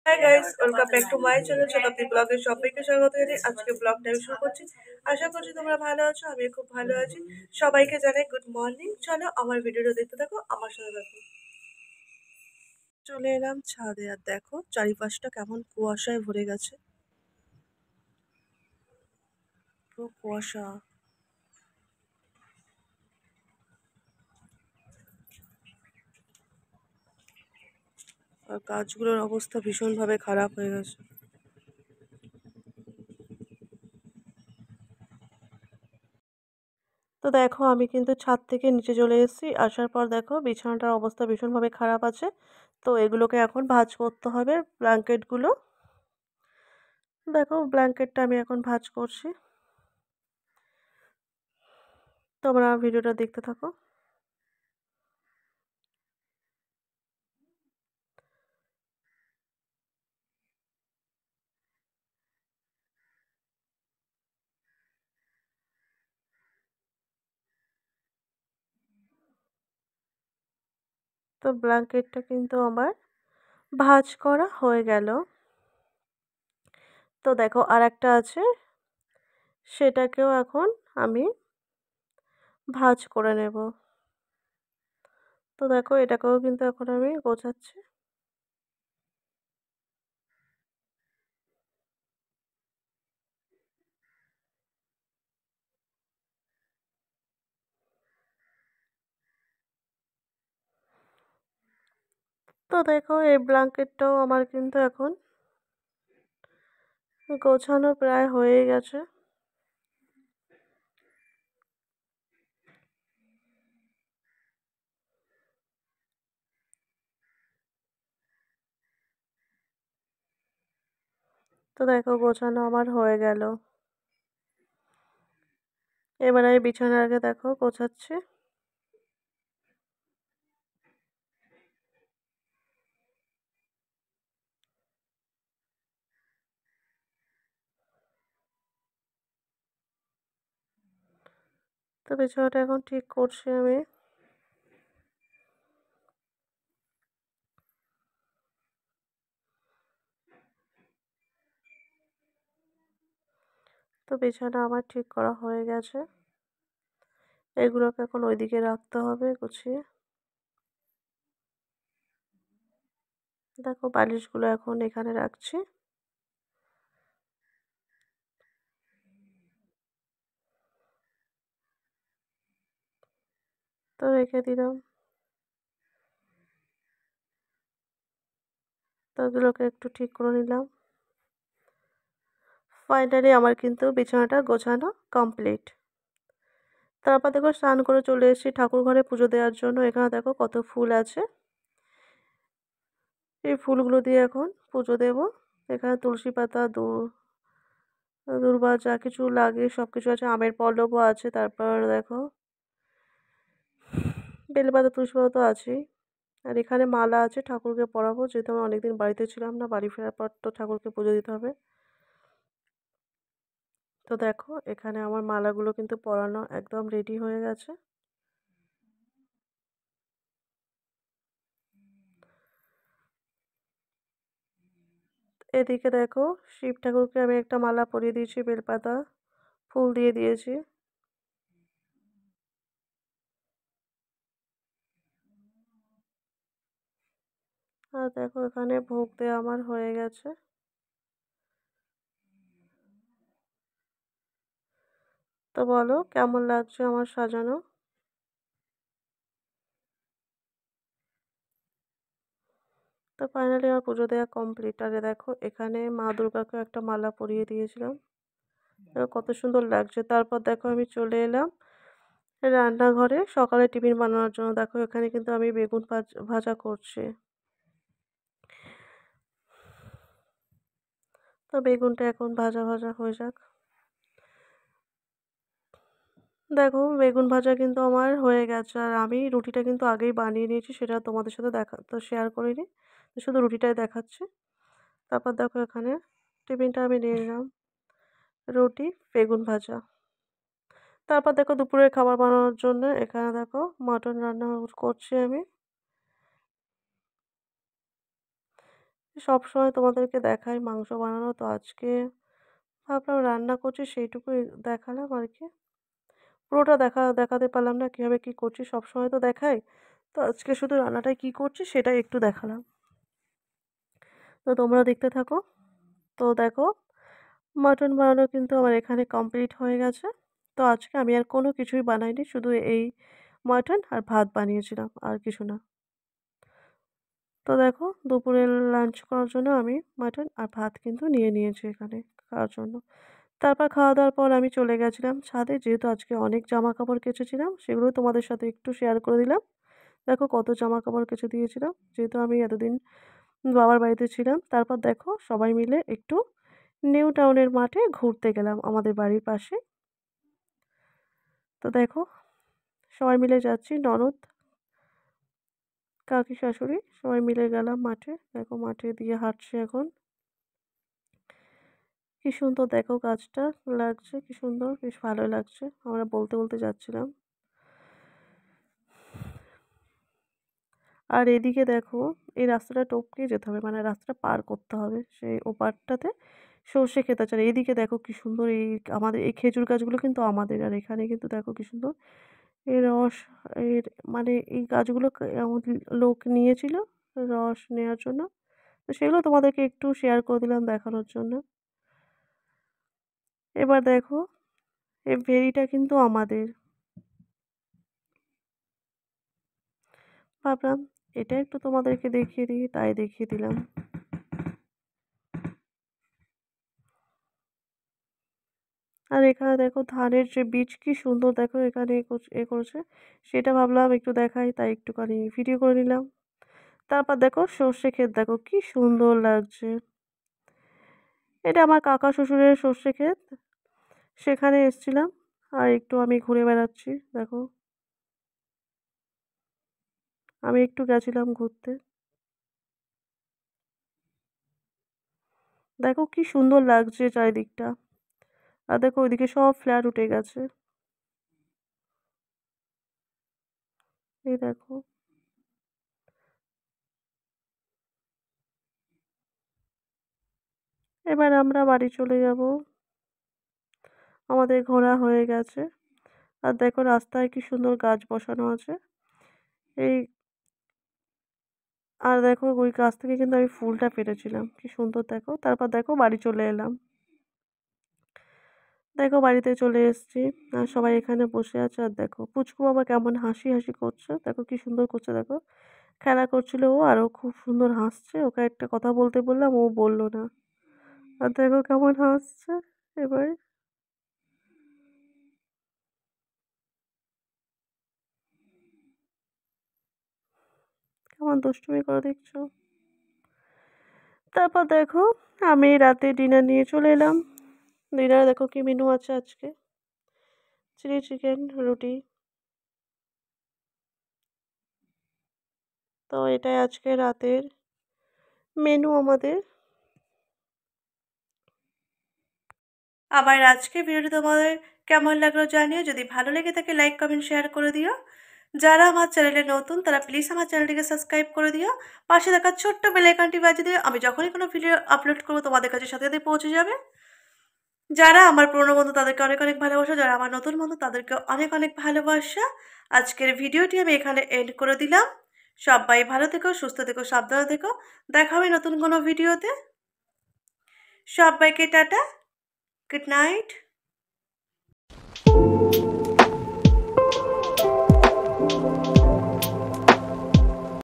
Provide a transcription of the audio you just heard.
Hi guys, welcome back to my channel শতাব্দী ব্লগে সবাইকে স্বাগত জানাই। আজকে ব্লগটা আমি শুরু করছি। আশা করছি তোমরা ভালো আছো, আমি খুব ভালো আছি। সবাইকে জানাই গুড মর্নিং। চলো আমার ভিডিওটা দেখতে থাকো, আমার সাথে থাকো। চলে এলাম ছাদে, আর দেখো চারিপাশটা কেমন কুয়াশায় ভরে গেছে। পুরো কুয়াশা। আর গাছগুলোর অবস্থা ভীষণভাবে খারাপ হয়ে গেছে। তো দেখো আমি কিন্তু ছাদ থেকে নিচে চলে এসেছি। আসার পর দেখো বিছানাটার অবস্থা ভীষণভাবে খারাপ আছে। তো এগুলোকে এখন ভাঁজ করতে হবে, ব্ল্যাঙ্কেটগুলো। দেখো ব্ল্যাঙ্কেটটা আমি এখন ভাঁজ করছি। তোমরা ভিডিওটা দেখতে থাকো। তো ব্ল্যাঙ্কেটটা কিন্তু আমার ভাঁজ করা হয়ে গেল। তো দেখো আরেকটা আছে, সেটাকেও এখন আমি ভাঁজ করে নেব। তো দেখো এটাকেও কিন্তু এখন আমি গোছাচ্ছি। তো দেখো এই ব্ল্যাঙ্কেটটাও আমার কিন্তু এখন গোছানো প্রায় হয়ে গেছে। তো দেখো গোছানো আমার হয়ে গেল। এবার আমি বিছানার আগে দেখো গোছাচ্ছি। তো বিছানাটা এখন ঠিক করছি আমি। তো বিছানা আমার ঠিক করা হয়ে গেছে। এগুলোকে এখন ওইদিকে রাখতে হবে গুছিয়ে। দেখো বালিশগুলো এখন এখানে রাখছি। তো রেখে দিলাম। তো এগুলোকে একটু ঠিক করে নিলাম। ফাইনালি আমার কিন্তু বিছানাটা গোছানো কমপ্লিট। তারপর দেখো স্নান করে চলে এসেছি ঠাকুর ঘরে পুজো দেওয়ার জন্য। এখানে দেখো কত ফুল আছে। এই ফুলগুলো দিয়ে এখন পুজো দেব। এখানে তুলসী পাতা, দূর্বা যা কিছু লাগে সব কিছু আছে, আমের পল্লবও আছে। তারপর দেখো বেলপাতা, তুলসী পাতা তো আছেই। আর এখানে মালা আছে, ঠাকুরকে পরাবো, যেহেতু আমি অনেকদিন বাড়িতে ছিলাম না। বাড়ি ফেরার পর তো ঠাকুরকে পুজো দিতে হবে। তো দেখো এখানে আমার মালাগুলো কিন্তু পরানো একদম রেডি হয়ে গেছে। এদিকে দেখো শিব ঠাকুরকে আমি একটা মালা পরিয়ে দিয়েছি, বেলপাতা ফুল দিয়ে দিয়েছি। আর দেখো এখানে ভোগ দেওয়া আমার হয়ে গেছে। তো বলো কেমন লাগছে আমার সাজানো। তো ফাইনালি আমার পুজো দেওয়া কমপ্লিট। আর দেখো এখানে মা দুর্গাকে একটা মালা পরিয়ে দিয়েছিলাম। কত সুন্দর লাগছে। তারপর দেখো আমি চলে এলাম রান্নাঘরে সকালে টিফিন বানানোর জন্য। দেখো এখানে কিন্তু আমি বেগুন ভাজা করছি। তো বেগুনটা এখন ভাজা ভাজা হয়ে যাক। দেখো বেগুন ভাজা কিন্তু আমার হয়ে গেছে। আর আমি রুটিটা কিন্তু আগেই বানিয়ে নিয়েছি, সেটা তোমাদের সাথে তো শেয়ার করিনি। শুধু রুটিটাই দেখাচ্ছি। তারপর দেখো এখানে টিফিনটা আমি নিয়ে নিলাম, রুটি বেগুন ভাজা। তারপর দেখো দুপুরের খাবার বানানোর জন্য এখানে দেখো মাটন রান্না করছি আমি। সবসময় তোমাদেরকে দেখাই মাংস বানানো, তো আজকে ভাবলাম রান্না করছি সেইটুকুই দেখালাম আরকি। পুরোটা দেখাতে পারলাম না কীভাবে কী করছি, সবসময় তো দেখাই। তো আজকে শুধু রান্নাটায় কী করছি সেটাই একটু দেখালাম। তো তোমরা দেখতে থাকো। তো দেখো মাটন বানানো কিন্তু আমার এখানে কমপ্লিট হয়ে গেছে। তো আজকে আমি আর কোনো কিছুই বানাইনি। শুধু এই মাটন আর ভাত বানিয়েছিলাম, আর কিছু না। তো দেখো দুপুরের লাঞ্চ করার জন্য আমি মাটন আর ভাত কিন্তু নিয়ে নিয়েছি এখানে খাওয়ার জন্য। তারপর খাওয়া-দাওয়ার পর আমি চলে গেছিলাম ছাদে। যেহেতু আজকে অনেক জামাকাপড় কেচেছিলাম, সেগুলো তোমাদের সাথে একটু শেয়ার করে দিলাম। দেখো কত জামাকাপড় কেচে দিয়েছিলাম। যেহেতু আমি এতদিন বাবার বাড়িতে ছিলাম। তারপর দেখো সবাই মিলে একটু নিউ টাউনের মাঠে ঘুরতে গেলাম আমাদের বাড়ির পাশে। তো দেখো সবাই মিলে যাচ্ছি, ননদ, কাকি, শাশুড়ি সবাই মিলে গেলাম মাঠে। দেখো মাঠে দিয়ে হাঁটছি এখন। কি সুন্দর দেখো গাছটা লাগছে, কি সুন্দর, বেশ ভালোই লাগছে। আমরা বলতে, বলতে যাচ্ছিলাম। আর এদিকে দেখো এই রাস্তাটা টপকে যেতে হবে, মানে রাস্তাটা পার করতে হবে। সেই ওপারটাতে সর্ষে ক্ষেত আছে। আর এইদিকে দেখো কি সুন্দর, এই আমাদের এই খেজুর গাছগুলো কিন্তু আমাদের। আর এখানে কিন্তু দেখো কি সুন্দর এর রস, এর মানে এই গাছগুলো লোক নিয়েছিল রস নেওয়ার জন্য। তো সেগুলো তোমাদেরকে একটু শেয়ার করে দিলাম দেখানোর জন্য। এবার দেখো এই ভেড়িটা কিন্তু আমাদের। ভাবলাম এটা একটু তোমাদেরকে দেখিয়ে দিই, তাই দেখিয়ে দিলাম। আর এখানে দেখো ধানের যে বীজ কি সুন্দর দেখো এখানে করেছে, সেটা ভাবলাম একটু দেখাই, তাই একটুখানি ভিডিও করে নিলাম। তারপর দেখো সর্ষে ক্ষেত দেখো কি সুন্দর লাগছে। এটা আমার কাকা শ্বশুরের সর্ষে ক্ষেত, সেখানে এসছিলাম আর একটু আমি ঘুরে বেড়াচ্ছি। দেখো আমি একটু গেছিলাম ঘুরতে। দেখো কি সুন্দর লাগছে চারিদিকটা। আর দেখো ওইদিকে সব ফ্ল্যাট উঠে গেছে। এই দেখো এবার আমরা বাড়ি চলে যাব। আমাদের ঘোরা হয়ে গেছে। আর দেখো রাস্তায় কি সুন্দর গাছ বসানো আছে। এই আর দেখো ওই গাছ থেকে কিন্তু আমি ফুলটা পেড়েছিলাম, কি সুন্দর দেখো। তারপর দেখো বাড়ি চলে এলাম। দেখো বাড়িতে চলে এসেছি। আর সবাই এখানে বসে আছে। আর দেখো পুচকু বাবা কেমন হাসি হাসি করছে, দেখো কি সুন্দর করছে। দেখো খেলা করছিল ও, আর ও খুব সুন্দর হাসছে। ওকে একটা কথা বলতে বললাম, ও বললো না। আর দেখো কেমন হাসছে এবার। কেমন দুষ্টুমি করে দেখছো। তারপর দেখো আমি রাতে ডিনার নিয়ে চলে এলাম। ডিনারে দেখো কি মেনু আছে আজকে। চিলি চিকেন, রুটি। তো এটাই আজকে রাতের মেনু আমাদের। আবার আজকে ভিডিওটি তোমাদের কেমন লাগলো জানিও। যদি ভালো লেগে থাকে লাইক কমেন্ট শেয়ার করে দিও। যারা আমার চ্যানেলে নতুন তারা প্লিজ আমার চ্যানেলটিকে সাবস্ক্রাইব করে দিও। পাশে থাকা ছোট্ট বেল আইকনটি বাজিয়ে দিও। আমি যখনই কোনো ভিডিও আপলোড করবো তোমাদের কাছে সাথে সাথে পৌঁছে যাবে। যারা আমার পুরনো বন্ধু তাদেরকে অনেক অনেক ভালোবাসা, যারা আমার নতুন বন্ধু তাদেরকে অনেক অনেক ভালোবাসা। আজকের ভিডিওটি আমি এখানে এন্ড করে দিলাম। সবাই ভালো থেকো, সুস্থ থেকো, সাবধানে থেকো। দেখা হবে নতুন কোনো ভিডিওতে। সবাইকে টাটা, গুড নাইট।